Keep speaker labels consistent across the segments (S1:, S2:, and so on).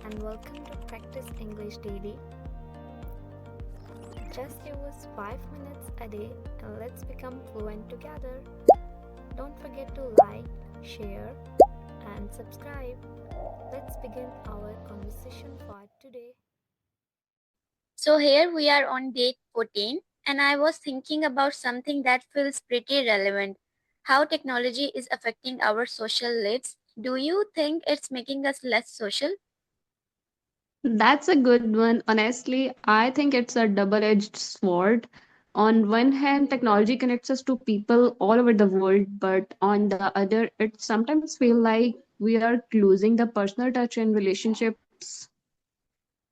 S1: and welcome to Practice English Daily. Just give us 5 minutes a day and let's become fluent together. Don't forget to like, share, and subscribe. Let's begin our conversation for today.
S2: So here we are on day 14, and I was thinking about something that feels pretty relevant: how technology is affecting our social lives. Do you think it's making us less social?
S3: That's a good one. Honestly, I think it's a double edged sword. On one hand, technology connects us to people all over the world, but on the other, it sometimes feels like we are losing the personal touch in relationships.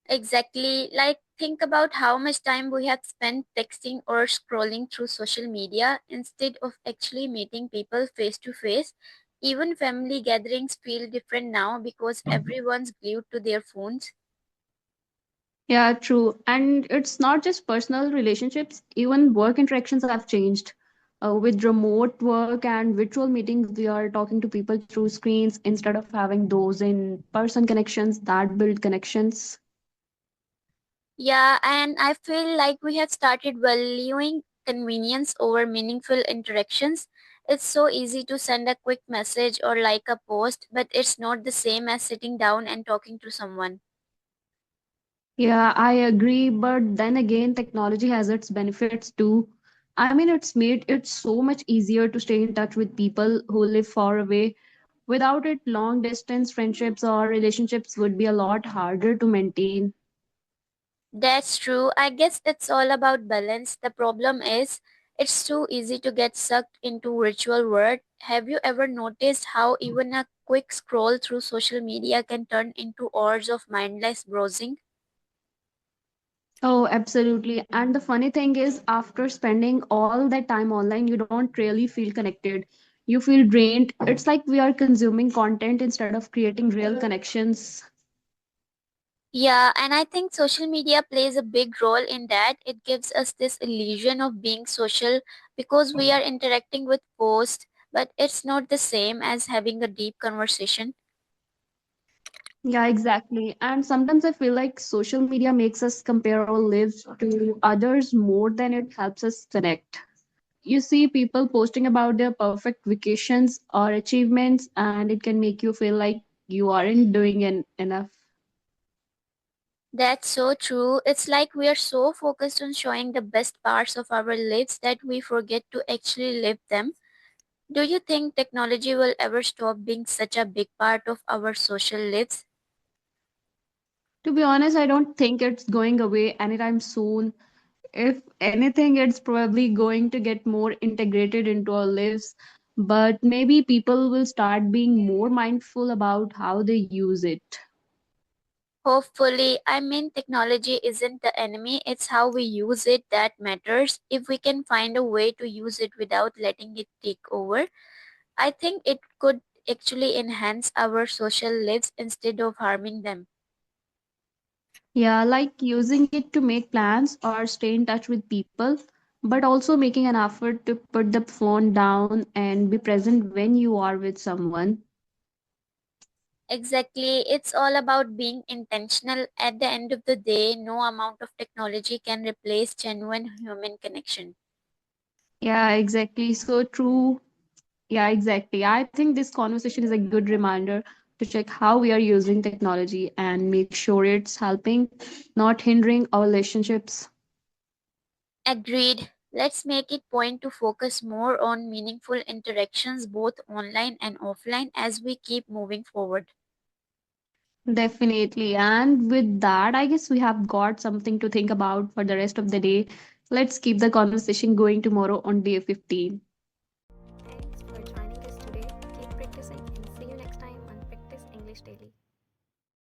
S2: Exactly. Like, think about how much time we have spent texting or scrolling through social media instead of actually meeting people face to face. Even family gatherings feel different now because everyone's glued to their phones.
S3: Yeah, true. And it's not just personal relationships, even work interactions have changed. With remote work and virtual meetings, we are talking to people through screens instead of having those in person connections that build connections.
S2: Yeah, and I feel like we have started valuing convenience over meaningful interactions. It's so easy to send a quick message or like a post, but it's not the same as sitting down and talking to someone.
S3: Yeah, I agree. But then again, technology has its benefits too. I mean, it's made it so much easier to stay in touch with people who live far away. Without it, long distance friendships or relationships would be a lot harder to maintain.
S2: That's true. I guess it's all about balance. The problem is, it's too easy to get sucked into virtual world. Have you ever noticed how even a quick scroll through social media can turn into hours of mindless browsing?
S3: Oh, absolutely. And the funny thing is, after spending all that time online, you don't really feel connected. You feel drained. It's like we are consuming content instead of creating real connections.
S2: Yeah, and I think social media plays a big role in that. It gives us this illusion of being social because we are interacting with posts, but it's not the same as having a deep conversation.
S3: Yeah, exactly. And sometimes I feel like social media makes us compare our lives to others more than it helps us connect. You see people posting about their perfect vacations or achievements, and it can make you feel like you aren't doing enough.
S2: That's so true. It's like we are so focused on showing the best parts of our lives that we forget to actually live them. Do you think technology will ever stop being such a big part of our social lives?
S3: To be honest, I don't think it's going away anytime soon. If anything, it's probably going to get more integrated into our lives. But maybe people will start being more mindful about how they use it.
S2: Hopefully, I mean, technology isn't the enemy, it's how we use it that matters. If we can find a way to use it without letting it take over, I think it could actually enhance our social lives instead of harming them.
S3: Yeah, like using it to make plans or stay in touch with people, but also making an effort to put the phone down and be present when you are with someone.
S2: Exactly, it's all about being intentional. At the end of the day, no amount of technology can replace genuine human connection.
S3: Yeah, exactly. So true. Yeah, exactly. I think this conversation is a good reminder to check how we are using technology and make sure it's helping, not hindering our relationships.
S2: Agreed. Let's make it point to focus more on meaningful interactions both online and offline as we keep moving forward.
S3: Definitely. And with that, I guess we have got something to think about for the rest of the day. Let's keep the conversation going tomorrow on day 15.